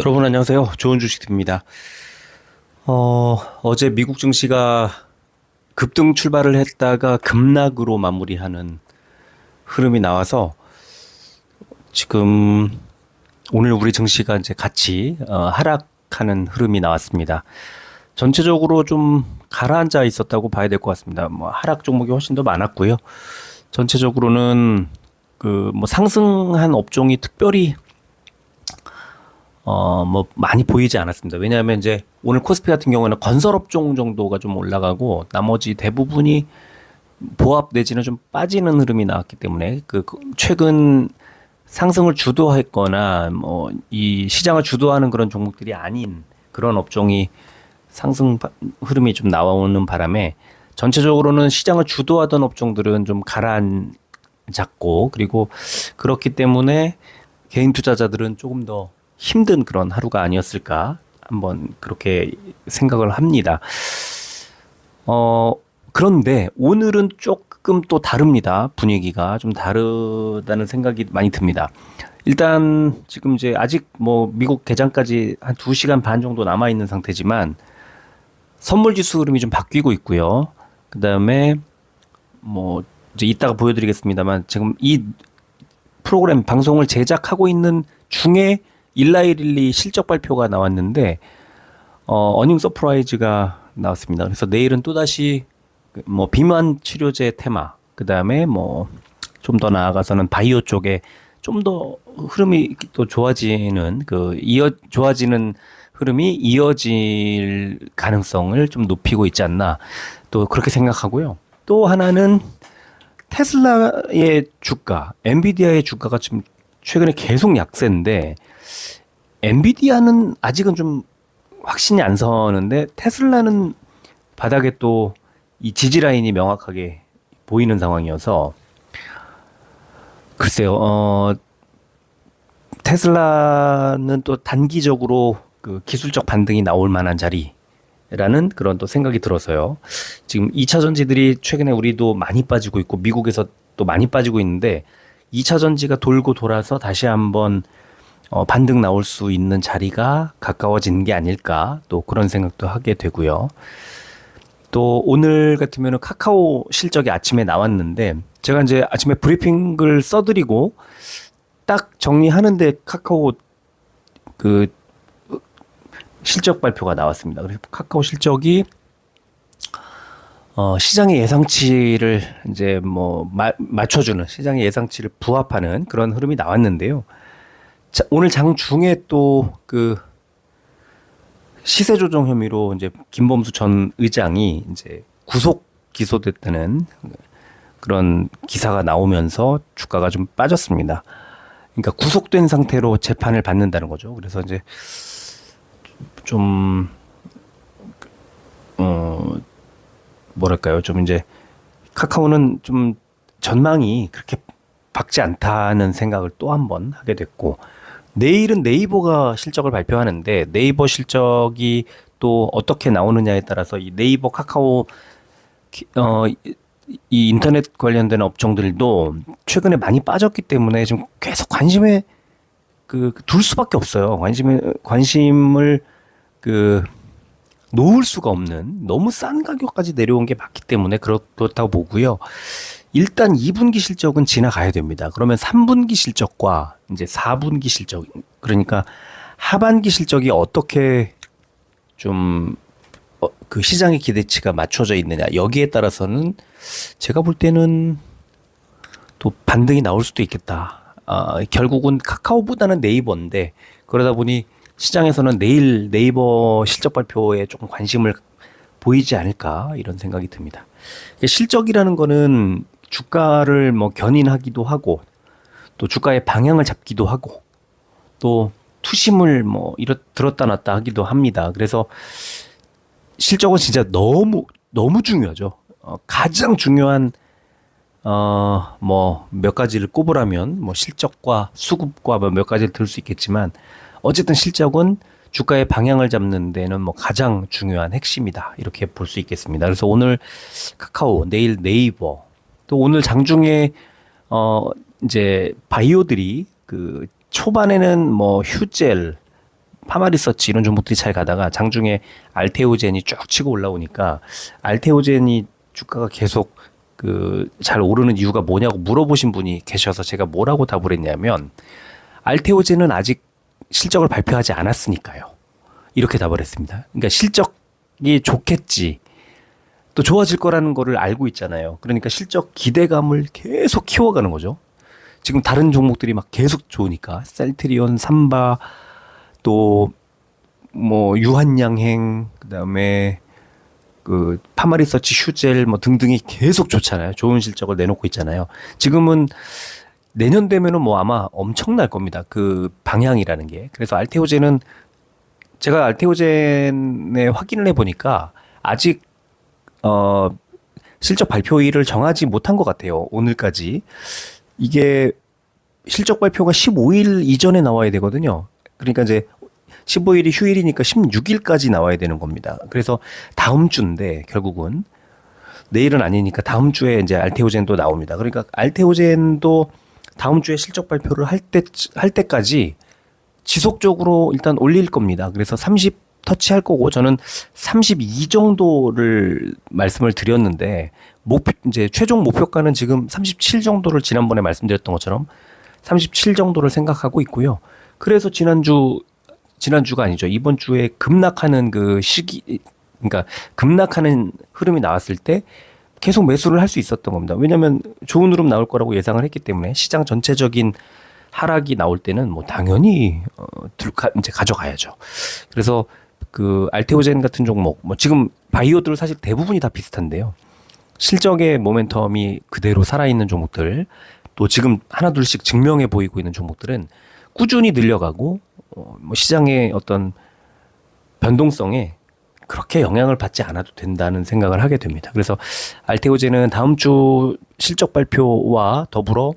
여러분 안녕하세요. 좋은 주식입니다. 어제 미국 증시가 급등 출발을 했다가 급락으로 마무리하는 흐름이 나와서 지금 오늘 우리 증시가 이제 같이 하락하는 흐름이 나왔습니다. 전체적으로 좀 가라앉아 있었다고 봐야 될 것 같습니다. 뭐 하락 종목이 훨씬 더 많았고요. 전체적으로는 그 뭐 상승한 업종이 특별히 뭐 많이 보이지 않았습니다. 왜냐하면 이제 오늘 코스피 같은 경우는 건설업종 정도가 좀 올라가고 나머지 대부분이 보합 내지는 좀 빠지는 흐름이 나왔기 때문에 최근 상승을 주도했거나 뭐 이 시장을 주도하는 그런 종목들이 아닌 그런 업종이 상승 흐름이 좀 나오는 바람에 전체적으로는 시장을 주도하던 업종들은 좀 가라앉았고, 그리고 그렇기 때문에 개인 투자자들은 조금 더 힘든 그런 하루가 아니었을까 한번 그렇게 생각을 합니다. 그런데 오늘은 조금 또 다릅니다. 분위기가 좀 다르다는 생각이 많이 듭니다. 일단 지금 이제 아직 뭐 미국 개장까지 한 2시간 반 정도 남아 있는 상태지만 선물 지수 흐름이 좀 바뀌고 있고요. 그다음에 뭐 이제 이따가 보여드리겠습니다만 지금 이 프로그램 방송을 제작하고 있는 중에 일라이릴리 실적 발표가 나왔는데 어닝 서프라이즈가 나왔습니다. 그래서 내일은 또다시 뭐 비만 치료제 테마, 그다음에 뭐 좀 더 나아가서는 바이오 쪽에 좀 더 흐름이 또 좋아지는 좋아지는 흐름이 이어질 가능성을 좀 높이고 있지 않나, 또 그렇게 생각하고요. 또 하나는 테슬라의 주가, 엔비디아의 주가가 지금 최근에 계속 약세인데 엔비디아는 아직은 좀 확신이 안 서는데 테슬라는 바닥에 또 이 지지 라인이 명확하게 보이는 상황이어서 글쎄요. 테슬라는 또 단기적으로 그 기술적 반등이 나올 만한 자리라는 그런 또 생각이 들어서요. 지금 2차 전지들이 최근에 우리도 많이 빠지고 있고 미국에서 또 많이 빠지고 있는데 2차 전지가 돌고 돌아서 다시 한번 반등 나올 수 있는 자리가 가까워지는 게 아닐까, 또 그런 생각도 하게 되고요. 또 오늘 같으면 카카오 실적이 아침에 나왔는데 제가 이제 아침에 브리핑을 써드리고 딱 정리하는데 카카오 그 실적 발표가 나왔습니다. 그래서 카카오 실적이 시장의 예상치를 이제 뭐 맞춰주는, 시장의 예상치를 부합하는 그런 흐름이 나왔는데요. 자, 오늘 장중에 또 그 시세 조정 혐의로 이제 김범수 전 의장이 이제 구속 기소됐다는 그런 기사가 나오면서 주가가 좀 빠졌습니다. 그러니까 구속된 상태로 재판을 받는다는 거죠. 그래서 이제 좀 뭐랄까요? 좀 이제 카카오는 좀 전망이 그렇게 밝지 않다는 생각을 또 한 번 하게 됐고, 내일은 네이버가 실적을 발표하는데 네이버 실적이 또 어떻게 나오느냐에 따라서 이 네이버, 카카오 이 인터넷 관련된 업종들도 최근에 많이 빠졌기 때문에 지금 계속 관심에 둘 수밖에 없어요. 관심을 놓을 수가 없는, 너무 싼 가격까지 내려온 게 맞기 때문에 그렇다고 보고요. 일단 2분기 실적은 지나가야 됩니다. 그러면 3분기 실적과 이제 4분기 실적, 그러니까 하반기 실적이 어떻게 좀 그 시장의 기대치가 맞춰져 있느냐, 여기에 따라서는 제가 볼 때는 또 반등이 나올 수도 있겠다. 결국은 카카오보다는 네이버인데 그러다 보니 시장에서는 내일 네이버 실적 발표에 조금 관심을 보이지 않을까, 이런 생각이 듭니다. 실적이라는 거는 주가를 뭐 견인하기도 하고 또 주가의 방향을 잡기도 하고 또 투심을 뭐 들었다 놨다 하기도 합니다. 그래서 실적은 진짜 너무 중요하죠. 가장 중요한 뭐 몇 가지를 꼽으라면 뭐 실적과 수급과 뭐 몇 가지를 들 수 있겠지만 어쨌든 실적은 주가의 방향을 잡는 데는 뭐 가장 중요한 핵심이다, 이렇게 볼 수 있겠습니다. 그래서 오늘 카카오, 내일 네이버, 또 오늘 장중에 이제 바이오들이 초반에는 뭐 휴젤, 파마리서치 이런 종목들이 잘 가다가 장중에 알테오젠이 쭉 치고 올라오니까 알테오젠이 주가가 계속 그 잘 오르는 이유가 뭐냐고 물어보신 분이 계셔서 제가 뭐라고 답을 했냐면 알테오젠은 아직 실적을 발표하지 않았으니까요. 이렇게 답을 했습니다. 그러니까 실적이 좋겠지. 또 좋아질 거라는 거를 알고 있잖아요. 그러니까 실적 기대감을 계속 키워가는 거죠. 지금 다른 종목들이 막 계속 좋으니까 셀트리온, 삼바, 또 뭐 유한양행, 그다음에 그 파마리서치, 휴젤 뭐 등등이 계속 좋잖아요. 좋은 실적을 내놓고 있잖아요. 지금은 내년 되면은 뭐 아마 엄청날 겁니다. 그 방향이라는 게. 그래서 알테오젠은 제가 알테오젠에 확인을 해보니까 아직 실적 발표일을 정하지 못한 것 같아요. 오늘까지. 이게 실적 발표가 15일 이전에 나와야 되거든요. 그러니까 이제 15일이 휴일이니까 16일까지 나와야 되는 겁니다. 그래서 다음 주인데 결국은 내일은 아니니까 다음 주에 이제 알테오젠도 나옵니다. 그러니까 알테오젠도 다음 주에 실적 발표를 할 때까지 지속적으로 일단 올릴 겁니다. 그래서 30 터치할 거고 저는 32 정도를 말씀을 드렸는데 이제 최종 목표가는 지금 37 정도를 지난번에 말씀드렸던 것처럼 37 정도를 생각하고 있고요. 그래서 지난주가 아니죠. 이번 주에 급락하는 그 시기, 그러니까 급락하는 흐름이 나왔을 때 계속 매수를 할 수 있었던 겁니다. 왜냐하면 좋은 흐름 나올 거라고 예상을 했기 때문에 시장 전체적인 하락이 나올 때는 뭐 당연히 이제 가져가야죠. 그래서 그 알테오젠 같은 종목, 뭐 지금 바이오들 사실 대부분이 다 비슷한데요. 실적의 모멘텀이 그대로 살아있는 종목들, 또 지금 하나둘씩 증명해 보이고 있는 종목들은 꾸준히 늘려가고 뭐 시장의 어떤 변동성에 그렇게 영향을 받지 않아도 된다는 생각을 하게 됩니다. 그래서 알테오젠은 다음 주 실적 발표와 더불어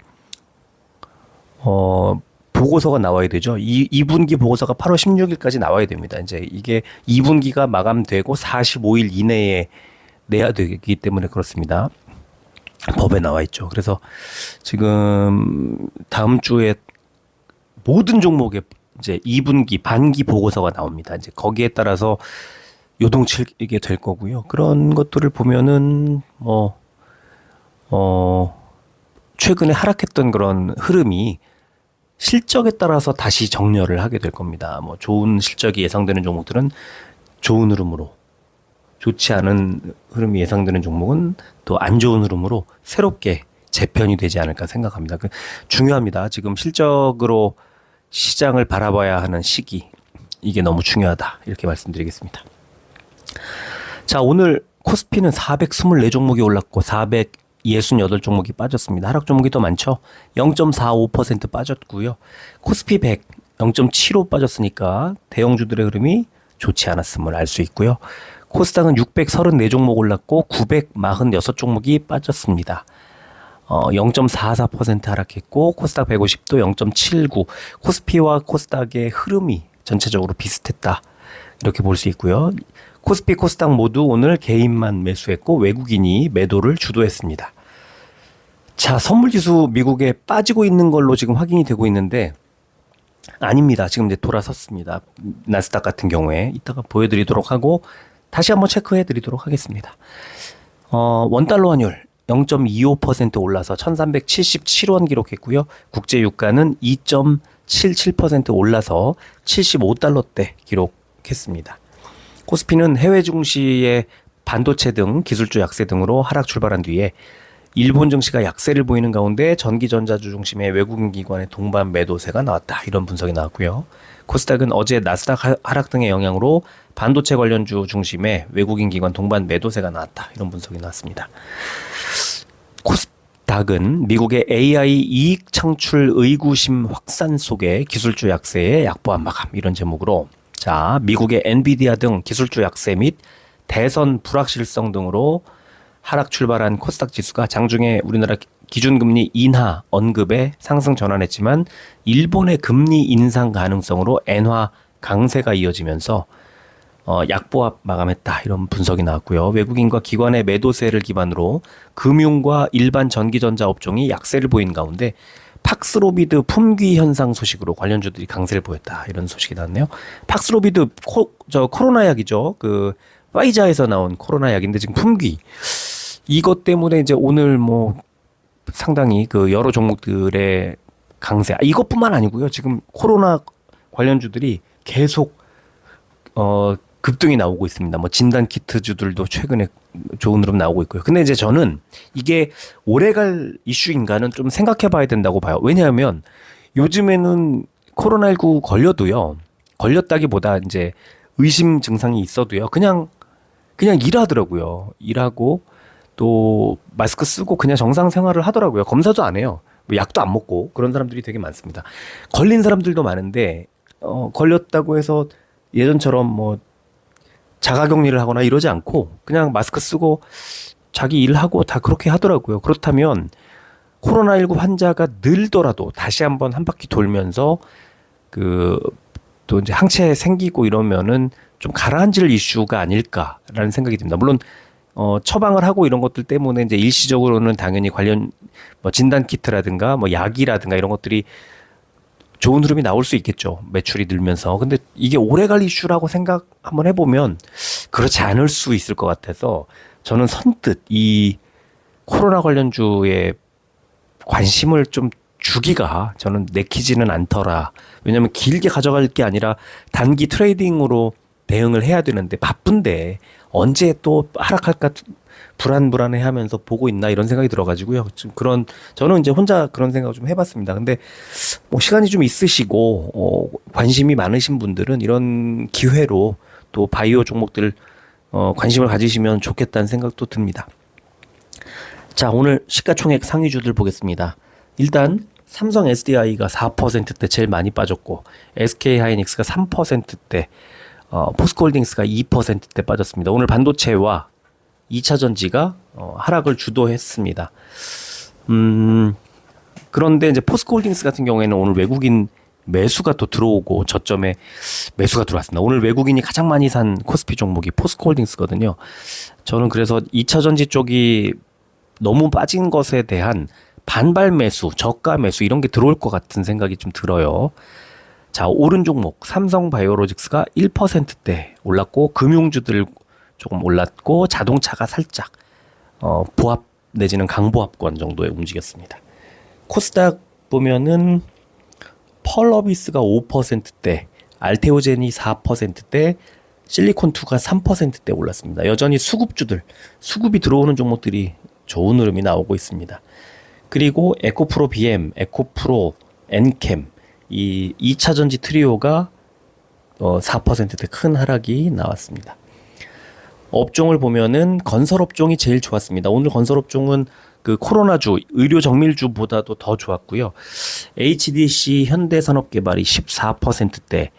보고서가 나와야 되죠. 2분기 보고서가 8월 16일까지 나와야 됩니다. 이제 이게 2분기가 마감되고 45일 이내에 내야 되기 때문에 그렇습니다. 법에 나와 있죠. 그래서 지금 다음 주에 모든 종목의 이제 2분기, 반기 보고서가 나옵니다. 이제 거기에 따라서 요동치게 될 거고요. 그런 것들을 보면은 최근에 하락했던 그런 흐름이 실적에 따라서 다시 정렬을 하게 될 겁니다. 뭐 좋은 실적이 예상되는 종목들은 좋은 흐름으로, 좋지 않은 흐름이 예상되는 종목은 또 안 좋은 흐름으로 새롭게 재편이 되지 않을까 생각합니다. 중요합니다. 지금 실적으로 시장을 바라봐야 하는 시기, 이게 너무 중요하다, 이렇게 말씀드리겠습니다. 자, 오늘 코스피는 424종목이 올랐고 468종목이 빠졌습니다. 하락 종목이 더 많죠. 0.45% 빠졌고요. 코스피 100 0.75 빠졌으니까 대형주들의 흐름이 좋지 않았음을 알 수 있고요. 코스닥은 634종목 올랐고 946종목이 빠졌습니다. 0.44% 하락했고 코스닥 150도 0.79. 코스피와 코스닥의 흐름이 전체적으로 비슷했다, 이렇게 볼 수 있고요. 코스피, 코스닥 모두 오늘 개인만 매수했고 외국인이 매도를 주도했습니다. 자, 선물지수 미국에 빠지고 있는 걸로 지금 확인이 되고 있는데 아닙니다. 지금 이제 돌아섰습니다. 나스닥 같은 경우에 이따가 보여드리도록 하고 다시 한번 체크해드리도록 하겠습니다. 원달러 환율 0.25% 올라서 1377원 기록했고요. 국제 유가는 2.77% 올라서 75달러대 기록했습니다. 코스피는 해외 증시의 반도체 등 기술주 약세 등으로 하락 출발한 뒤에 일본 증시가 약세를 보이는 가운데 전기전자주 중심의 외국인 기관의 동반 매도세가 나왔다, 이런 분석이 나왔고요. 코스닥은 어제 나스닥 하락 등의 영향으로 반도체 관련주 중심의 외국인 기관 동반 매도세가 나왔다, 이런 분석이 나왔습니다. 코스닥은 미국의 AI 이익 창출 의구심 확산 속에 기술주 약세에 약보한 마감, 이런 제목으로 자, 미국의 엔비디아 등 기술주 약세 및 대선 불확실성 등으로 하락 출발한 코스닥 지수가 장중에 우리나라 기준금리 인하 언급에 상승 전환했지만 일본의 금리 인상 가능성으로 엔화 강세가 이어지면서 약보합 마감했다, 이런 분석이 나왔고요. 외국인과 기관의 매도세를 기반으로 금융과 일반 전기전자 업종이 약세를 보인 가운데 팍스로비드 품귀 현상 소식으로 관련주들이 강세를 보였다. 이런 소식이 나왔네요. 팍스로비드 코로나 약이죠. 그 파이자에서 나온 코로나 약인데 지금 품귀. 이것 때문에 이제 오늘 뭐 상당히 그 여러 종목들의 강세. 이것뿐만 아니고요. 지금 코로나 관련주들이 계속 급등이 나오고 있습니다. 뭐 진단 키트주들도 최근에 좋은 흐름 나오고 있고요. 근데 이제 저는 이게 오래갈 이슈인가는 좀 생각해 봐야 된다고 봐요. 왜냐하면 요즘에는 코로나19 걸려도요. 걸렸다기보다 이제 의심 증상이 있어도요. 그냥 일하더라고요. 일하고 또 마스크 쓰고 그냥 정상 생활을 하더라고요. 검사도 안 해요. 뭐 약도 안 먹고 그런 사람들이 되게 많습니다. 걸린 사람들도 많은데 걸렸다고 해서 예전처럼 뭐 자가격리를 하거나 이러지 않고 그냥 마스크 쓰고 자기 일하고 다 그렇게 하더라고요. 그렇다면 코로나19 환자가 늘더라도 다시 한번 한 바퀴 돌면서 또 이제 항체 생기고 이러면은 좀 가라앉을 이슈가 아닐까라는 생각이 듭니다. 물론 처방을 하고 이런 것들 때문에 이제 일시적으로는 당연히 관련 뭐 진단 키트라든가 뭐 약이라든가 이런 것들이 좋은 흐름이 나올 수 있겠죠. 매출이 늘면서. 근데 이게 오래갈 이슈라고 생각 한번 해보면 그렇지 않을 수 있을 것 같아서 저는 선뜻 이 코로나 관련주에 관심을 좀 주기가 저는 내키지는 않더라. 왜냐하면 길게 가져갈 게 아니라 단기 트레이딩으로 대응을 해야 되는데 바쁜데 언제 또 하락할까 불안해하면서 보고 있나 이런 생각이 들어가지고요. 지금 저는 이제 혼자 그런 생각을 좀 해봤습니다. 근데 뭐 시간이 좀 있으시고 관심이 많으신 분들은 이런 기회로 또 바이오 종목들 관심을 가지시면 좋겠다는 생각도 듭니다. 자, 오늘 시가총액 상위주들 보겠습니다. 일단 삼성 SDI가 4%대 제일 많이 빠졌고 SK하이닉스가 3%대 포스코홀딩스가 2%대 빠졌습니다. 오늘 반도체와 2차 전지가 하락을 주도했습니다. 그런데 이제 포스코홀딩스 같은 경우에는 오늘 외국인 매수가 또 들어오고 저점에 매수가 들어왔습니다. 오늘 외국인이 가장 많이 산 코스피 종목이 포스코홀딩스거든요. 저는 그래서 2차 전지 쪽이 너무 빠진 것에 대한 반발 매수, 저가 매수 이런 게 들어올 것 같은 생각이 좀 들어요. 자, 오른 종목 삼성바이오로직스가 1%대 올랐고 금융주들 조금 올랐고 자동차가 살짝 보합 내지는 강보합권 정도에 움직였습니다. 코스닥 보면은 펄어비스가 5%대, 알테오젠이 4%대, 실리콘2가 3%대 올랐습니다. 여전히 수급이 들어오는 종목들이 좋은 흐름이 나오고 있습니다. 그리고 에코프로 BM, 에코프로, 엔캠 이 2차 전지 트리오가 4%대 큰 하락이 나왔습니다. 업종을 보면은 건설업종이 제일 좋았습니다. 오늘 건설업종은 그 코로나주, 의료 정밀주보다도 더 좋았고요. HDC 현대산업개발이 14%대,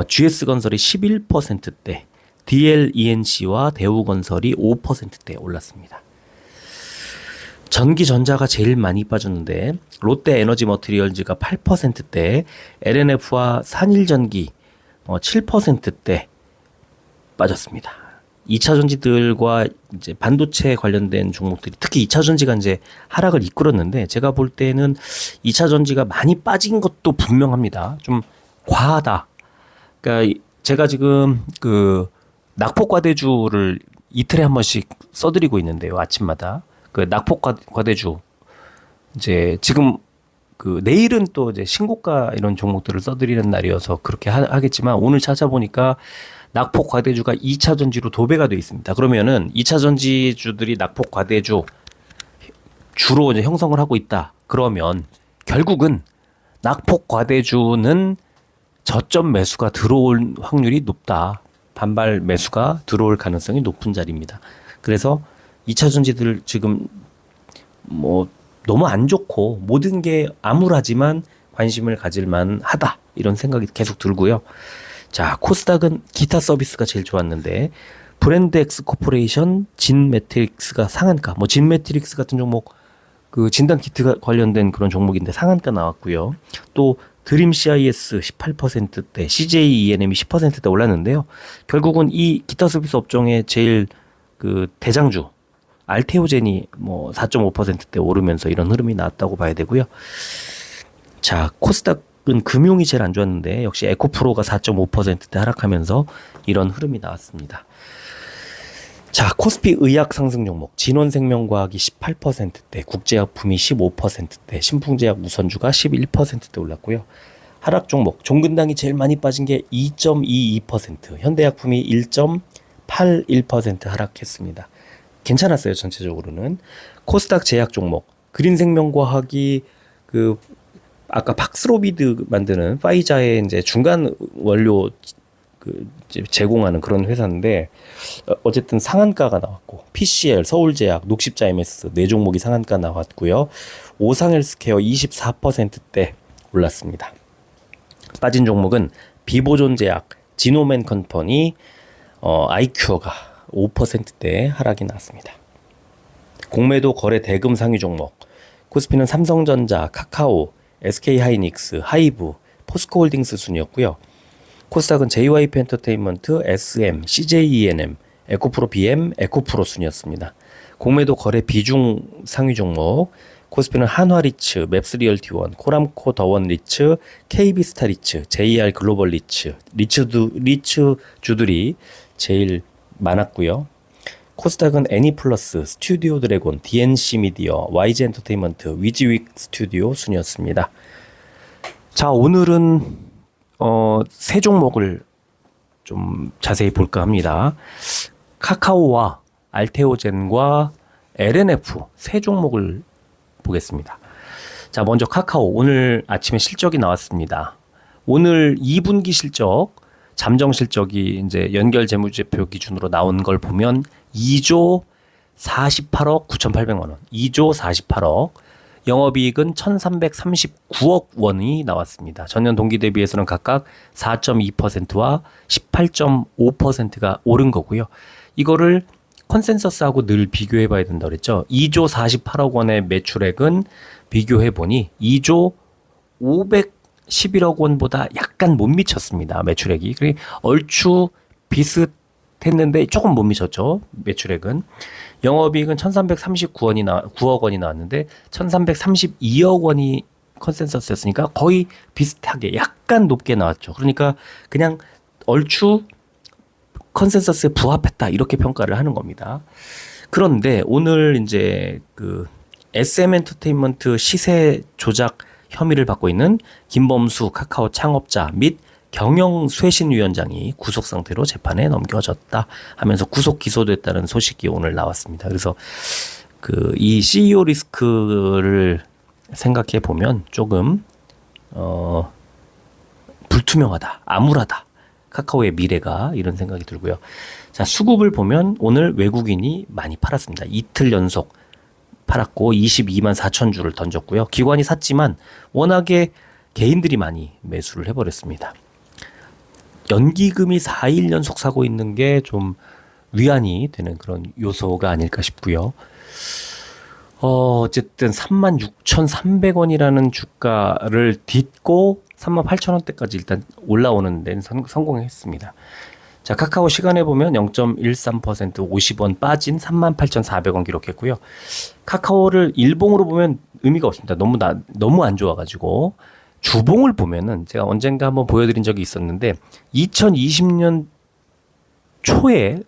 GS건설이 11%대, DLENC와 대우건설이 5%대 올랐습니다. 전기전자가 제일 많이 빠졌는데 롯데에너지머티리얼즈가 8%대, LNF와 산일전기 7%대 빠졌습니다. 2차 전지들과 이제 반도체 관련된 종목들이 특히 2차 전지가 이제 하락을 이끌었는데 제가 볼 때는 2차 전지가 많이 빠진 것도 분명합니다. 좀 과하다. 그러니까 제가 지금 그 낙폭과대주를 이틀에 한 번씩 써드리고 있는데요. 아침마다. 그 낙폭과대주 이제 지금 그 내일은 또 이제 신고가 이런 종목들을 써드리는 날이어서 그렇게 하겠지만 오늘 찾아보니까 낙폭 과대주가 2차 전지로 도배가 되어 있습니다. 그러면은 2차 전지주들이 낙폭 과대주 주로 이제 형성을 하고 있다. 그러면 결국은 낙폭 과대주는 저점 매수가 들어올 확률이 높다. 반발 매수가 들어올 가능성이 높은 자리입니다. 그래서 2차 전지들 지금 뭐 너무 안 좋고 모든 게 암울하지만 관심을 가질 만하다. 이런 생각이 계속 들고요. 자, 코스닥은 기타 서비스가 제일 좋았는데 브랜드 엑스 코퍼레이션, 진매트릭스가 상한가. 뭐 진매트릭스 같은 종목 그 진단 키트 관련된 그런 종목인데 상한가 나왔고요. 또 드림 CIS 18%대, CJ ENM이 10%대 올랐는데요. 결국은 이 기타 서비스 업종의 제일 그 대장주 알테오젠이 뭐 4.5%대 오르면서 이런 흐름이 나왔다고 봐야 되고요. 자, 코스닥은 금융이 제일 안 좋았는데 역시 에코프로가 4.5%대 하락하면서 이런 흐름이 나왔습니다. 자, 코스피 의약 상승 종목 진원생명과학이 18%대, 국제약품이 15%대, 신풍제약 무선주가 11%대 올랐고요. 하락 종목 종근당이 제일 많이 빠진 게 2.22%, 현대약품이 1.81% 하락했습니다. 괜찮았어요, 전체적으로는. 코스닥 제약 종목 그린생명과학이 그 아까 팍스로비드 만드는 파이자의 이제 중간 원료 제공하는 그런 회사인데 어쨌든 상한가가 나왔고, PCL, 서울제약, 녹십자 MS 네 종목이 상한가 나왔고요. 오상헬스케어 24%대 올랐습니다. 빠진 종목은 비보존제약, 지노맨 컴퍼니, 아이큐어가 5%대 하락이 나왔습니다. 공매도 거래 대금 상위 종목 코스피는 삼성전자, 카카오, SK하이닉스, 하이브, 포스코홀딩스 순이었고요. 코스닥은 JYP 엔터테인먼트, SM, CJENM, 에코프로 BM, 에코프로 순이었습니다. 공매도 거래 비중 상위 종목 코스피는 한화리츠, 맵스리얼티원, 코람코 더원리츠, KB스타리츠, JR 글로벌 리츠, 리츠 주들이 제일 많았고요. 코스닥은 애니플러스, 스튜디오 드래곤, DNC 미디어, YG 엔터테인먼트, 위지윅 스튜디오 순이었습니다. 자, 오늘은 세 종목을 좀 자세히 볼까 합니다. 카카오와 알테오젠과 LNF 세 종목을 보겠습니다. 자, 먼저 카카오 오늘 아침에 실적이 나왔습니다. 오늘 2분기 실적, 잠정 실적이 이제 연결 재무제표 기준으로 나온 걸 보면 2조 48억 9,800만 원, 2조 48억, 영업이익은 1,339억 원이 나왔습니다. 전년 동기 대비해서는 각각 4.2%와 18.5%가 오른 거고요. 이거를 컨센서스하고 늘 비교해 봐야 된다 그랬죠. 2조 48억 원의 매출액은 비교해 보니 2조 511억 원보다 약간 못 미쳤습니다. 매출액이. 그리고 얼추 비슷했는데 조금 못 미쳤죠. 매출액은. 영업이익은 1,339억 원이 나왔는데 1,332억 원이 컨센서스였으니까 거의 비슷하게 약간 높게 나왔죠. 그러니까 그냥 얼추 컨센서스에 부합했다 이렇게 평가를 하는 겁니다. 그런데 오늘 이제 그 SM 엔터테인먼트 시세 조작 혐의를 받고 있는 김범수 카카오 창업자 및 경영쇄신위원장이 구속 상태로 재판에 넘겨졌다 하면서 구속 기소됐다는 소식이 오늘 나왔습니다. 그래서 그 이 CEO 리스크를 생각해 보면 조금 불투명하다, 암울하다. 카카오의 미래가 이런 생각이 들고요. 자, 수급을 보면 오늘 외국인이 많이 팔았습니다. 이틀 연속 팔았고 22만 4천 주를 던졌고요. 기관이 샀지만 워낙에 개인들이 많이 매수를 해버렸습니다. 연기금이 4일 연속 사고 있는 게 좀 위안이 되는 그런 요소가 아닐까 싶고요. 어쨌든 36,300원이라는 주가를 딛고 38,000원대까지 일단 올라오는 데는 성공했습니다. 자, 카카오 시간에 보면 0.13% 50원 빠진 38,400원 기록했고요. 카카오를 일봉으로 보면 의미가 없습니다. 너무 안 좋아가지고. 주봉을 보면은 제가 언젠가 한번 보여드린 적이 있었는데 2020년 초에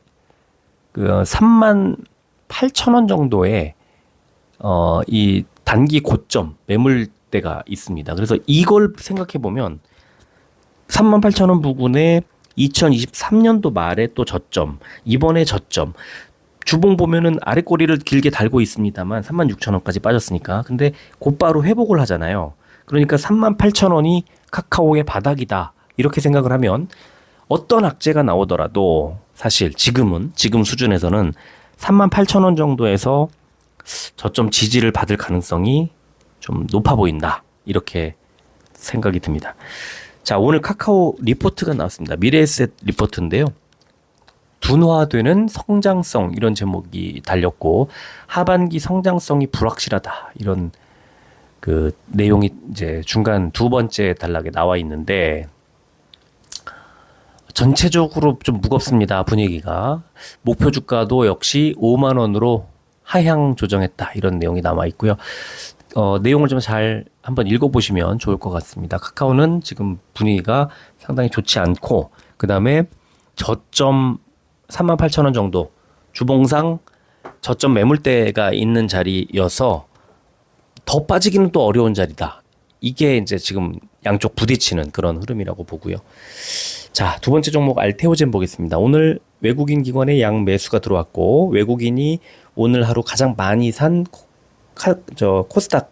그 38,000원 정도의 이 단기 고점 매물대가 있습니다. 그래서 이걸 생각해 보면 38,000원 부근에 2023년도 말에 또 저점, 이번에 저점. 주봉 보면은 아래 꼬리를 길게 달고 있습니다만 36,000원까지 빠졌으니까. 근데 곧바로 회복을 하잖아요. 그러니까 38,000원이 카카오의 바닥이다. 이렇게 생각을 하면 어떤 악재가 나오더라도 사실 지금 수준에서는 38,000원 정도에서 저점 지지를 받을 가능성이 좀 높아 보인다. 이렇게 생각이 듭니다. 자, 오늘 카카오 리포트가 나왔습니다. 미래에셋 리포트인데요. 둔화되는 성장성 이런 제목이 달렸고 하반기 성장성이 불확실하다. 이런 그 내용이 이제 중간 두 번째 단락에 나와 있는데 전체적으로 좀 무겁습니다. 분위기가. 목표 주가도 역시 5만 원으로 하향 조정했다 이런 내용이 남아 있고요. 내용을 좀 잘 한번 읽어보시면 좋을 것 같습니다. 카카오는 지금 분위기가 상당히 좋지 않고 그 다음에 저점 38,000원 정도 주봉상 저점 매물대가 있는 자리여서 더 빠지기는 또 어려운 자리다. 이게 이제 지금 양쪽 부딪히는 그런 흐름이라고 보고요. 자, 두 번째 종목 알테오젠 보겠습니다. 오늘 외국인 기관의 양 매수가 들어왔고 외국인이 오늘 하루 가장 많이 산 코스닥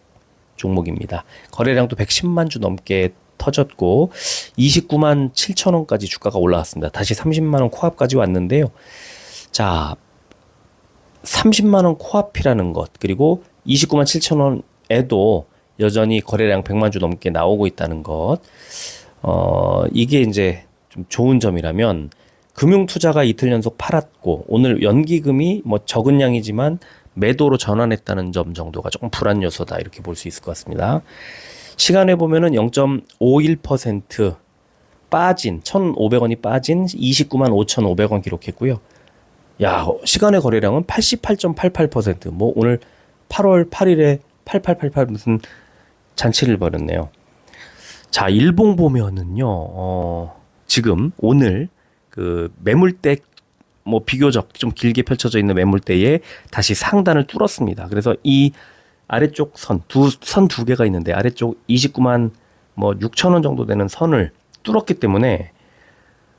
종목입니다. 거래량도 110만 주 넘게 터졌고 29만 7천 원까지 주가가 올라왔습니다. 다시 30만 원 코앞까지 왔는데요. 자, 30만 원 코앞이라는 것 그리고 29만 7천 원에도 여전히 거래량 100만 주 넘게 나오고 있다는 것. 이게 이제 좀 좋은 점이라면 금융투자가 이틀 연속 팔았고 오늘 연기금이 뭐 적은 양이지만 매도로 전환했다는 점 정도가 조금 불안 요소다 이렇게 볼 수 있을 것 같습니다. 시간에 보면은 0.51% 빠진 1,500원이 빠진 29만 5,500원 기록했고요. 야, 시간의 거래량은 88.88%. 뭐 오늘 8월 8일에 8888 무슨 잔치를 벌였네요. 자, 일봉 보면은요. 지금 오늘 그 매물대 뭐 비교적 좀 길게 펼쳐져 있는 매물대에 다시 상단을 뚫었습니다. 그래서 이 아래쪽 선 두 개가 있는데 아래쪽 29만 뭐 6천 원 정도 되는 선을 뚫었기 때문에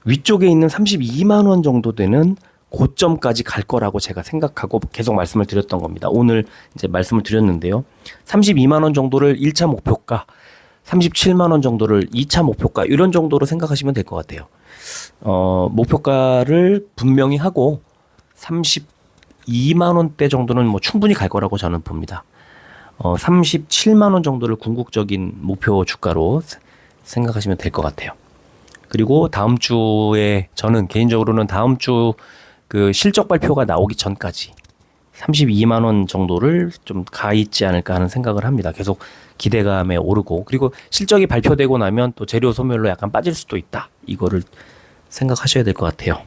위쪽에 있는 32만 원 정도 되는 고점까지 갈 거라고 제가 생각하고 계속 말씀을 드렸던 겁니다. 오늘 이제 말씀을 드렸는데요. 32만 원 정도를 1차 목표가, 37만 원 정도를 2차 목표가 이런 정도로 생각하시면 될 것 같아요. 목표가를 분명히 하고 32만 원대 정도는 뭐 충분히 갈 거라고 저는 봅니다. 37만 원 정도를 궁극적인 목표 주가로 생각하시면 될 것 같아요. 그리고 다음 주에 저는 개인적으로는 다음 주 그 실적 발표가 나오기 전까지 32만 원 정도를 좀 가 있지 않을까 하는 생각을 합니다. 계속 기대감에 오르고 그리고 실적이 발표되고 나면 또 재료 소멸로 약간 빠질 수도 있다. 이거를 생각하셔야 될 것 같아요.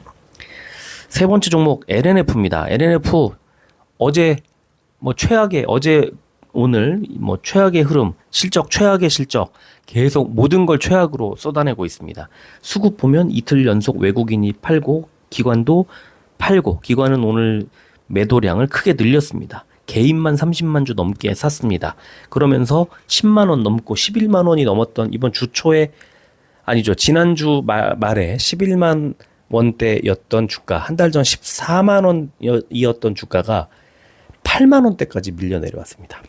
세 번째 종목 LNF입니다. LNF 어제 뭐 어제 오늘 뭐 최악의 흐름, 최악의 실적 계속 모든 걸 최악으로 쏟아내고 있습니다. 수급 보면 이틀 연속 외국인이 팔고 기관도 팔고 기관은 오늘 매도량을 크게 늘렸습니다. 개인만 30만 주 넘게 샀습니다. 그러면서 10만 원 넘고 11만 원이 넘었던 이번 주 초에 아니죠. 지난주 말에 11만 원대였던 주가 한 달 전 14만 원이었던 주가가 8만 원대까지 밀려 내려왔습니다.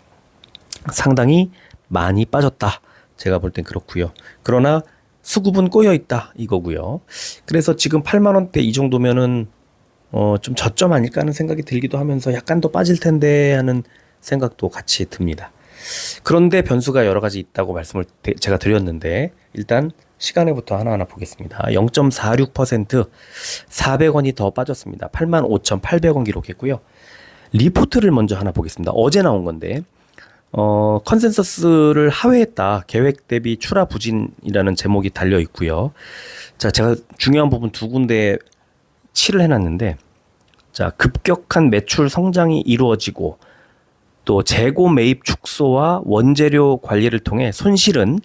상당히 많이 빠졌다. 제가 볼 땐 그렇고요. 그러나 수급은 꼬여 있다 이거고요. 그래서 지금 8만 원대 이 정도면은 좀 저점 아닐까 하는 생각이 들기도 하면서 약간 더 빠질 텐데 하는 생각도 같이 듭니다. 그런데 변수가 여러 가지 있다고 말씀을 제가 드렸는데 일단 시간에부터 하나하나 보겠습니다. 0.46% 400원이 더 빠졌습니다. 85,800원 기록했고요. 리포트를 먼저 하나 보겠습니다. 어제 나온 건데 컨센서스를 하회했다. 계획 대비 출하 부진이라는 제목이 달려 있고요. 자, 제가 중요한 부분 두 군데 칠을 해놨는데, 자, 급격한 매출 성장이 이루어지고 또 재고 매입 축소와 원재료 관리를 통해 손실은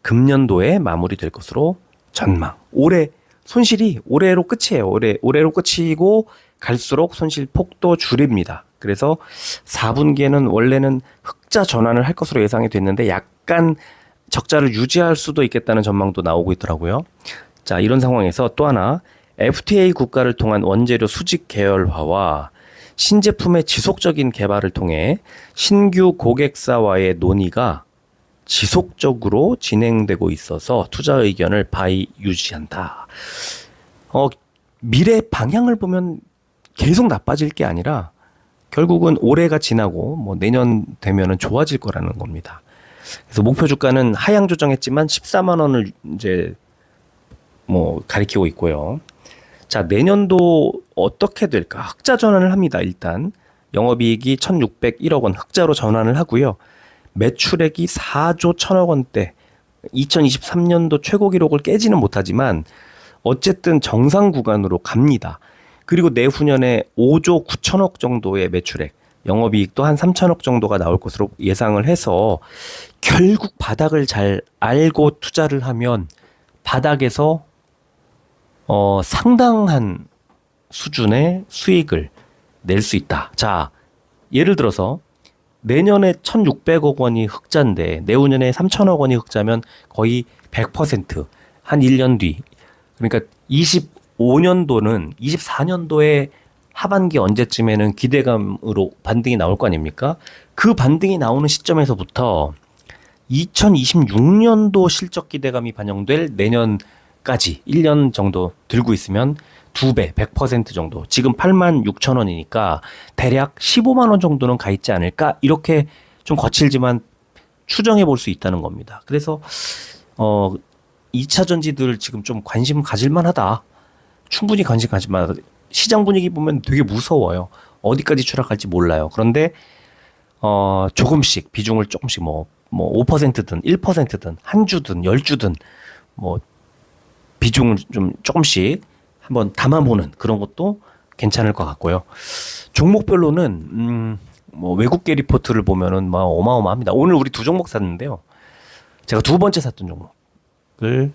금년도에 마무리될 것으로 전망. 올해 손실이 올해로 끝이에요. 올해로 끝이고 갈수록 손실 폭도 줄입니다. 그래서 4분기에는 원래는 흑자 전환을 할 것으로 예상이 됐는데 약간 적자를 유지할 수도 있겠다는 전망도 나오고 있더라고요. 자, 이런 상황에서 또 하나 FTA 국가를 통한 원재료 수직 계열화와 신제품의 지속적인 개발을 통해 신규 고객사와의 논의가 지속적으로 진행되고 있어서 투자 의견을 바이 유지한다. 미래 방향을 보면 계속 나빠질 게 아니라 결국은 올해가 지나고 뭐 내년 되면은 좋아질 거라는 겁니다. 그래서 목표 주가는 하향 조정했지만 14만 원을 이제 뭐 가리키고 있고요. 자, 내년도 어떻게 될까? 흑자 전환을 합니다. 일단 영업이익이 1,601억 원 흑자로 전환을 하고요. 매출액이 4조 1,000억 원대 2023년도 최고 기록을 깨지는 못하지만 어쨌든 정상 구간으로 갑니다. 그리고 내후년에 5조 9천억 정도의 매출액 영업이익도 한 3천억 정도가 나올 것으로 예상을 해서 결국 바닥을 잘 알고 투자를 하면 바닥에서 상당한 수준의 수익을 낼 수 있다. 자, 예를 들어서 내년에 1,600억 원이 흑자인데 내후년에 3천억 원이 흑자면 거의 100%, 한 1년 뒤, 그러니까 25년도는 24년도에 하반기 언제쯤에는 기대감으로 반등이 나올 거 아닙니까? 그 반등이 나오는 시점에서부터 2026년도 실적 기대감이 반영될 내년까지 1년 정도 들고 있으면 2배, 100% 정도. 지금 86,000원이니까 대략 15만 원 정도는 가 있지 않을까? 이렇게 좀 거칠지만 추정해 볼 수 있다는 겁니다. 그래서 2차 전지들 지금 좀 관심 가질 만하다. 충분히 관심 가질 만하다. 시장 분위기 보면 되게 무서워요. 어디까지 추락할지 몰라요. 그런데 조금씩 비중을 조금씩 뭐 5%든 1%든 한 주든 10주든 뭐 비중을 좀 조금씩 한번 담아보는 그런 것도 괜찮을 것 같고요. 종목별로는 뭐 외국계 리포트를 보면은 뭐 어마어마합니다. 오늘 우리 두 종목 샀는데요. 제가 두 번째 샀던 종목을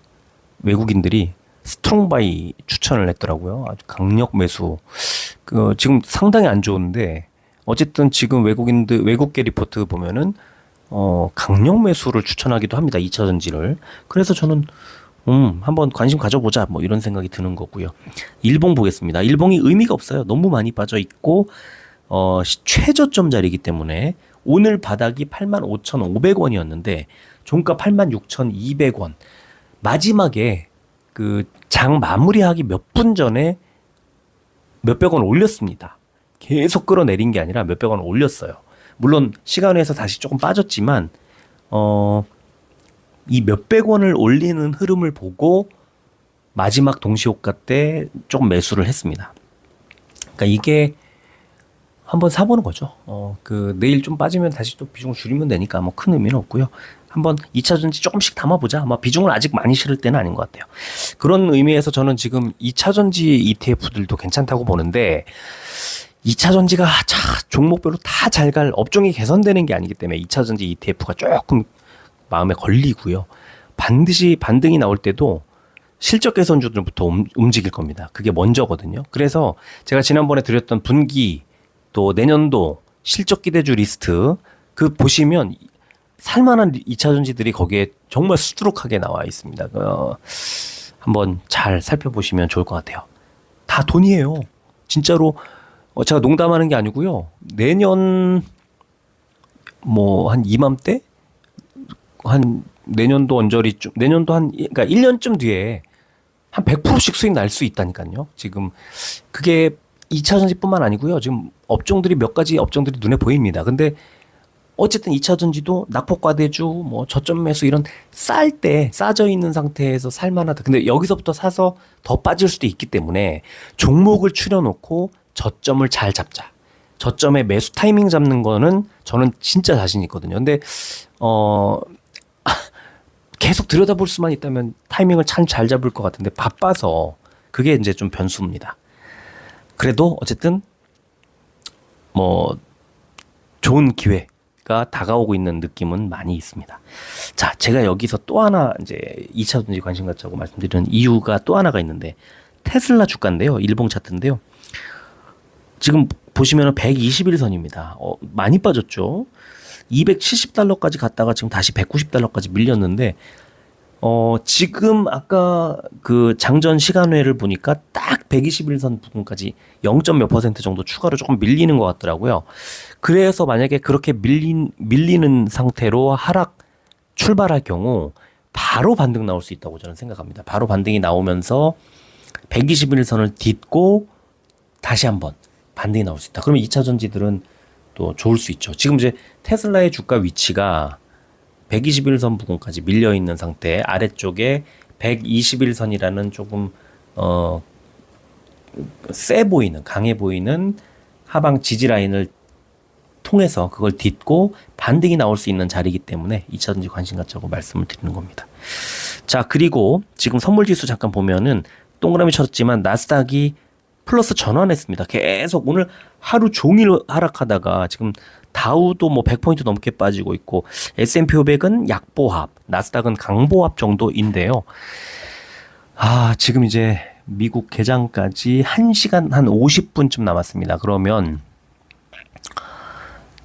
외국인들이 스트롱바이 추천을 했더라고요. 아주 강력 매수. 지금 상당히 안 좋은데 어쨌든 지금 외국계 리포트 보면은 강력 매수를 추천하기도 합니다. 2차 전지를. 그래서 저는 한번 관심 가져보자 뭐 이런 생각이 드는 거고요. 일봉 보겠습니다. 일봉이 의미가 없어요. 너무 많이 빠져 있고 최저점 자리이기 때문에 오늘 바닥이 85,500원이었는데 종가 86,200원. 마지막에 그 장 마무리하기 몇 분 전에 몇백 원 올렸습니다. 계속 끌어내린 게 아니라 몇백 원 올렸어요. 물론 시간에서 다시 조금 빠졌지만 이 몇백 원을 올리는 흐름을 보고 마지막 동시호가 때 조금 매수를 했습니다. 그러니까 이게 한번 사보는 거죠. 내일 좀 빠지면 다시 또 비중을 줄이면 되니까 뭐 큰 의미는 없고요. 한번 2차 전지 조금씩 담아보자. 아마 비중을 아직 많이 실을 때는 아닌 것 같아요. 그런 의미에서 저는 지금 2차 전지 ETF들도 괜찮다고 보는데 2차 전지가 종목별로 다 잘 갈 업종이 개선되는 게 아니기 때문에 2차 전지 ETF가 조금 마음에 걸리고요. 반드시 반등이 나올 때도 실적 개선주들부터 움직일 겁니다. 그게 먼저거든요. 그래서 제가 지난번에 드렸던 분기 또 내년도 실적 기대주 리스트 그 보시면 살만한 2차 전지들이 거기에 정말 수두룩하게 나와 있습니다. 한번 잘 살펴보시면 좋을 것 같아요. 다 돈이에요. 진짜로 제가 농담하는 게 아니고요. 내년 뭐 한 이맘때 한 내년도 언저리쯤 내년도 그러니까 1년쯤 뒤에 한 100%씩 수익 날 수 있다니까요. 지금 그게 2차 전지뿐만 아니고요. 지금 업종들이 몇 가지 업종들이 눈에 보입니다. 근데 어쨌든 2차 전지도 낙폭과대주, 뭐 저점 매수 이런 쌀 때 싸져 있는 상태에서 살만하다. 근데 여기서부터 사서 더 빠질 수도 있기 때문에 종목을 추려놓고 저점을 잘 잡자. 저점에 매수 타이밍 잡는 거는 저는 진짜 자신 있거든요. 근데 계속 들여다볼 수만 있다면 타이밍을 참 잘 잡을 것 같은데 바빠서 그게 이제 좀 변수입니다. 그래도 어쨌든 뭐 좋은 기회가 다가오고 있는 느낌은 많이 있습니다. 자, 제가 여기서 또 하나 이제 2차 전지 관심 갖자고 말씀드리는 이유가 또 하나가 있는데 테슬라 주가인데요. 일봉 차트인데요. 지금 보시면 121선입니다. 많이 빠졌죠. 270달러까지 갔다가 지금 다시 190달러까지 밀렸는데 지금 아까 그 장전 시간외를 보니까 딱 121선 부분까지 0. 몇 % 정도 추가로 조금 밀리는 것 같더라고요. 그래서 만약에 그렇게 밀리는 상태로 하락 출발할 경우 바로 반등 나올 수 있다고 저는 생각합니다. 바로 반등이 나오면서 121선을 딛고 다시 한번 반등이 나올 수 있다. 그러면 2차 전지들은 또 좋을 수 있죠. 지금 이제 테슬라의 주가 위치가 121선 부근까지 밀려 있는 상태, 아래쪽에 121선이라는 조금 세 보이는, 강해 보이는 하방 지지 라인을 통해서 그걸 딛고 반등이 나올 수 있는 자리이기 때문에 2차 전지 관심 갖자고 말씀을 드리는 겁니다. 자, 그리고 지금 선물 지수 잠깐 보면은 동그라미 쳤지만 나스닥이 플러스 전환했습니다. 계속 오늘 하루 종일 하락하다가 지금 다우도 뭐 100포인트 넘게 빠지고 있고 S&P 500은 약보합, 나스닥은 강보합 정도인데요. 지금 이제 미국 개장까지 1시간 한 50분쯤 남았습니다. 그러면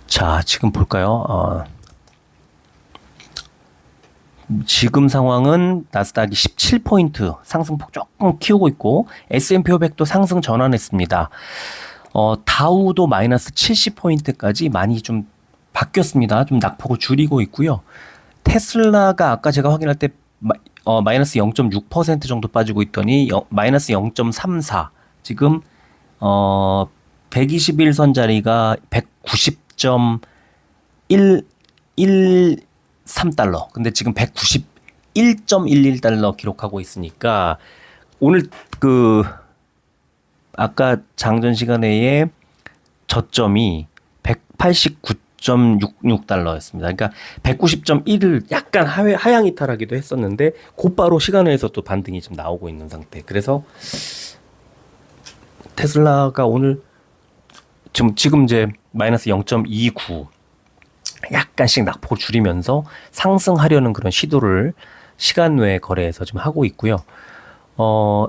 자, 지금 볼까요? 지금 상황은 나스닥이 17포인트 상승폭 조금 키우고 있고 S&P 500도 상승 전환했습니다. 다우도 마이너스 70포인트까지 많이 좀 바뀌었습니다. 좀 낙폭을 줄이고 있고요. 테슬라가 아까 제가 확인할 때 마이너스 0.6% 정도 빠지고 있더니 마이너스 0.34. 지금 121선 자리가 190.113달러. 근데 지금 191.11달러 기록하고 있으니까 오늘 아까 장전 시간에의 저점이 189.66달러였습니다. 그러니까 190.1을 약간 하향 이탈하기도 했었는데 곧바로 시간에서 또 반등이 좀 나오고 있는 상태. 그래서 테슬라가 오늘 지금 이제 마이너스 0.29 약간씩 낙폭을 줄이면서 상승하려는 그런 시도를 시간 외 거래에서 좀 하고 있고요.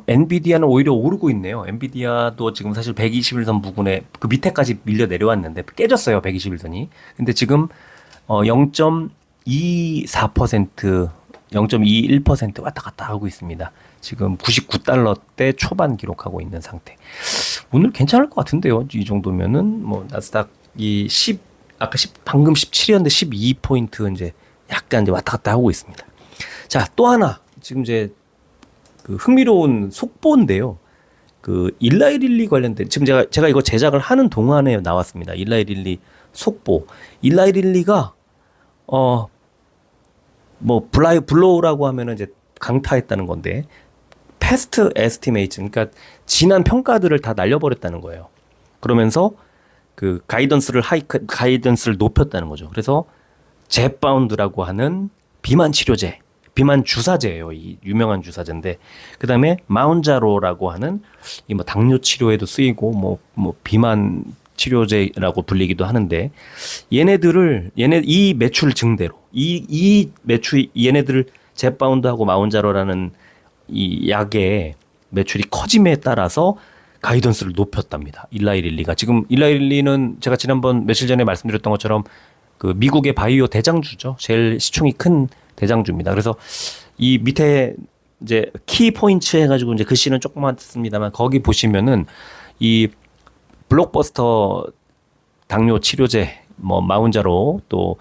엔비디아는 오히려 오르고 있네요. 엔비디아도 지금 사실 121선 부근에 그 밑에까지 밀려 내려왔는데 깨졌어요. 121선이. 근데 지금 0.24%, 0.21% 왔다 갔다 하고 있습니다. 지금 99달러대 초반 기록하고 있는 상태. 오늘 괜찮을 것 같은데요. 이 정도면은 뭐 나스닥이 방금 17이었는데 12포인트 이제 약간 이제 왔다 갔다 하고 있습니다. 자, 또 하나 지금 이제 흥미로운 속보인데요. 일라이 릴리 관련된 지금 제가 이거 제작을 하는 동안에 나왔습니다. 일라이 릴리 속보. 일라이 릴리가 뭐 블로우라고 하면은 이제 강타했다는 건데 패스트 에스티메이트, 그러니까 지난 평가들을 다 날려버렸다는 거예요. 그러면서 가이던스를 높였다는 거죠. 그래서 젯바운드라고 하는 비만 치료제, 비만 주사제예요. 이 유명한 주사제인데, 그 다음에 마운자로라고 하는 이 뭐 당뇨 치료에도 쓰이고 뭐 비만 치료제라고 불리기도 하는데, 이 매출 증대로 얘네들을 젯바운드하고 마운자로라는 이 약의 매출이 커짐에 따라서 가이던스를 높였답니다. 일라이 릴리가. 지금 일라이 릴리는 제가 지난번 며칠 전에 말씀드렸던 것처럼 미국의 바이오 대장주죠. 제일 시총이 큰 대장주입니다. 그래서 이 밑에 이제 키 포인트 해가지고 이제 글씨는 조금만 씁니다만 거기 보시면은 이 블록버스터 당뇨 치료제, 뭐 마운자로, 또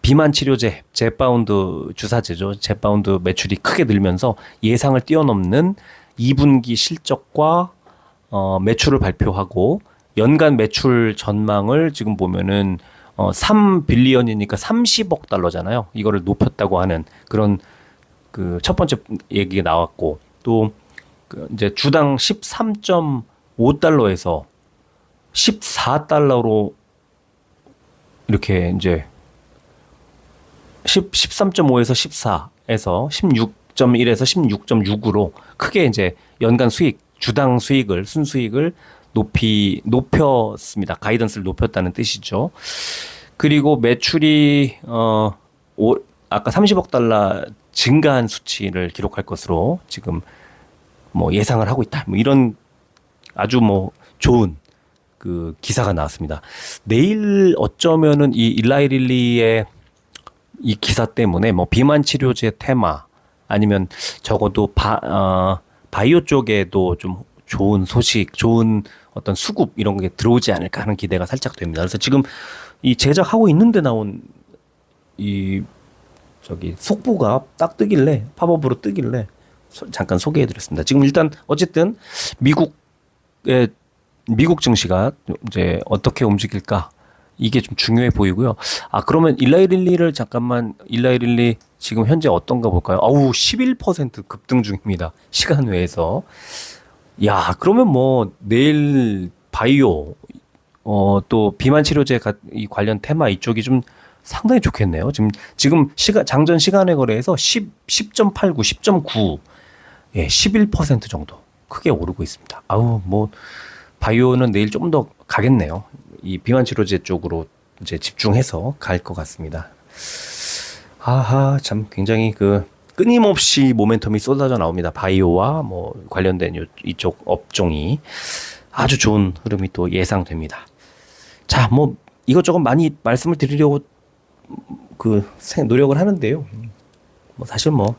비만 치료제, 젯바운드 주사제죠. 젯바운드 매출이 크게 늘면서 예상을 뛰어넘는 2분기 실적과 매출을 발표하고 연간 매출 전망을 지금 보면은 3빌리언이니까 30억 달러잖아요. 이거를 높였다고 하는 그런 첫 번째 얘기가 나왔고, 또 이제 주당 13.5달러에서 14달러로 이렇게 이제 13.5에서 14에서 16.1에서 16.6으로 크게 이제 연간 수익, 주당 수익을, 순수익을 높였습니다. 가이던스를 높였다는 뜻이죠. 그리고 매출이 아까 30억 달러 증가한 수치를 기록할 것으로 지금 뭐 예상을 하고 있다. 뭐 이런 아주 뭐 좋은 기사가 나왔습니다. 내일 어쩌면은 이 일라이 릴리의 이 기사 때문에 뭐 비만 치료제 테마, 아니면 적어도 바이오 쪽에도 좀 좋은 소식, 좋은 어떤 수급 이런 게 들어오지 않을까 하는 기대가 살짝 됩니다. 그래서 지금 이 제작하고 있는데 나온 속보가 딱 뜨길래, 팝업으로 뜨길래 잠깐 소개해드렸습니다. 지금 일단 어쨌든 미국 증시가 이제 어떻게 움직일까, 이게 좀 중요해 보이고요. 그러면 일라이 릴리 지금 현재 어떤가 볼까요? 11% 급등 중입니다. 시간 외에서. 야, 그러면 뭐 내일 바이오, 또 비만 치료제 관련 테마 이쪽이 좀 상당히 좋겠네요. 지금 장전 시간의 거래에서 10.89, 10.9, 예, 11% 정도 크게 오르고 있습니다. 뭐 바이오는 내일 좀 더 가겠네요. 이 비만 치료제 쪽으로 이제 집중해서 갈 것 같습니다. 아하, 참 굉장히 그 끊임없이 모멘텀이 쏟아져 나옵니다. 바이오와 뭐 관련된 이쪽 업종이 아주 좋은 흐름이 또 예상됩니다. 자, 뭐 이것저것 많이 말씀을 드리려고 노력을 하는데요. 뭐 사실 뭐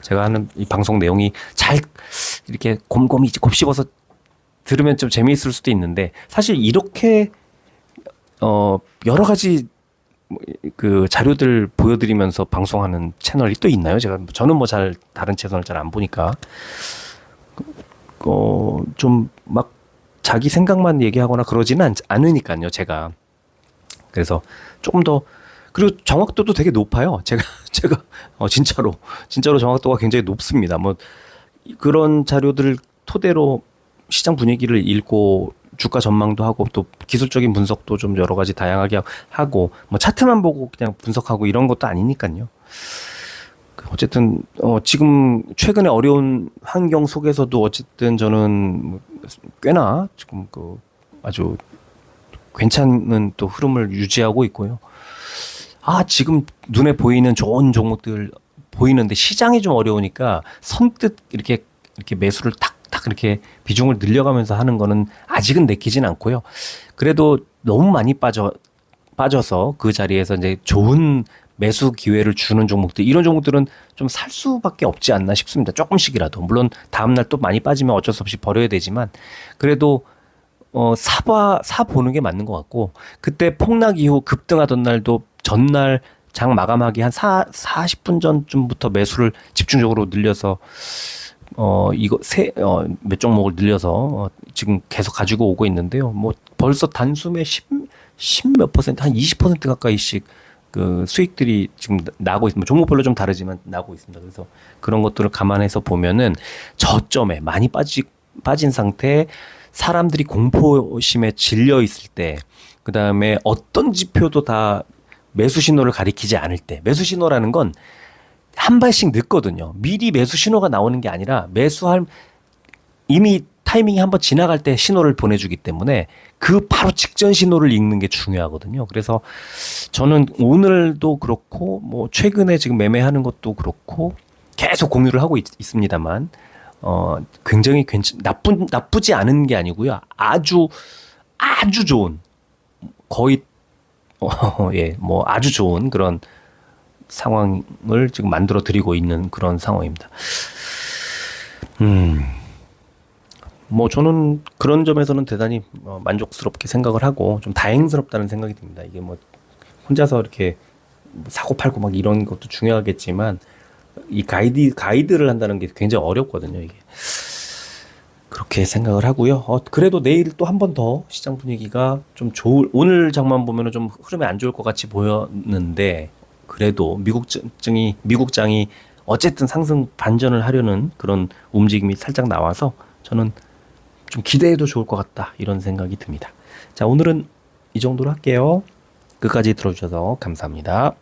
제가 하는 이 방송 내용이 잘 이렇게 곰곰이 곱씹어서 들으면 좀 재미있을 수도 있는데, 사실 이렇게 여러 가지 그 자료들 보여드리면서 방송하는 채널이 또 있나요? 저는 뭐 잘 다른 채널 잘 안 보니까 좀 막 자기 생각만 얘기하거나 그러지는 않으니까요, 제가. 그래서 조금 더, 그리고 정확도도 되게 높아요. 제가 진짜로 정확도가 굉장히 높습니다. 뭐 그런 자료들을 토대로 시장 분위기를 읽고 주가 전망도 하고 또 기술적인 분석도 좀 여러 가지 다양하게 하고 뭐 차트만 보고 그냥 분석하고 이런 것도 아니니까요. 어쨌든 지금 최근에 어려운 환경 속에서도 어쨌든 저는 꽤나 지금 아주 괜찮은 또 흐름을 유지하고 있고요. 지금 눈에 보이는 좋은 종목들 보이는데 시장이 좀 어려우니까 선뜻 이렇게 매수를 탁탁 이렇게 비중을 늘려가면서 하는 거는 아직은 내키진 않고요. 그래도 너무 많이 빠져서 그 자리에서 이제 좋은 매수 기회를 주는 종목들, 이런 종목들은 좀 살 수밖에 없지 않나 싶습니다. 조금씩이라도. 물론 다음날 또 많이 빠지면 어쩔 수 없이 버려야 되지만, 그래도 사보는 게 맞는 것 같고, 그때 폭락 이후 급등하던 날도 전날 장 마감하기 한 40분 전쯤부터 매수를 집중적으로 늘려서 몇 종목을 늘려서 지금 계속 가지고 오고 있는데요. 뭐 벌써 단숨에 10 몇 퍼센트, 한 20% 가까이씩 그 수익들이 지금 나고 있습니다. 종목별로 좀 다르지만 나고 있습니다. 그래서 그런 것들을 감안해서 보면은 저점에 많이 빠진 상태에 사람들이 공포심에 질려 있을 때, 그 다음에 어떤 지표도 다 매수 신호를 가리키지 않을 때, 매수 신호라는 건 한 발씩 늦거든요. 미리 매수 신호가 나오는 게 아니라 이미 타이밍이 한번 지나갈 때 신호를 보내주기 때문에 그 바로 직전 신호를 읽는 게 중요하거든요. 그래서 저는 오늘도 그렇고 뭐 최근에 지금 매매하는 것도 그렇고 계속 공유를 하고 있습니다만 굉장히 나쁘지 않은 게 아니고요. 아주 좋은, 거의 뭐 아주 좋은 그런 상황을 지금 만들어 드리고 있는 그런 상황입니다. 뭐 저는 그런 점에서는 대단히 만족스럽게 생각을 하고 좀 다행스럽다는 생각이 듭니다. 이게 뭐 혼자서 이렇게 사고 팔고 막 이런 것도 중요하겠지만 이 가이드를 한다는 게 굉장히 어렵거든요. 이게 그렇게 생각을 하고요. 그래도 내일 또 한 번 더 시장 분위기가 좀 오늘 장만 보면은 좀 흐름이 안 좋을 것 같이 보였는데, 그래도 미국 장이 어쨌든 상승 반전을 하려는 그런 움직임이 살짝 나와서 저는 좀 기대해도 좋을 것 같다, 이런 생각이 듭니다. 자, 오늘은 이 정도로 할게요. 끝까지 들어주셔서 감사합니다.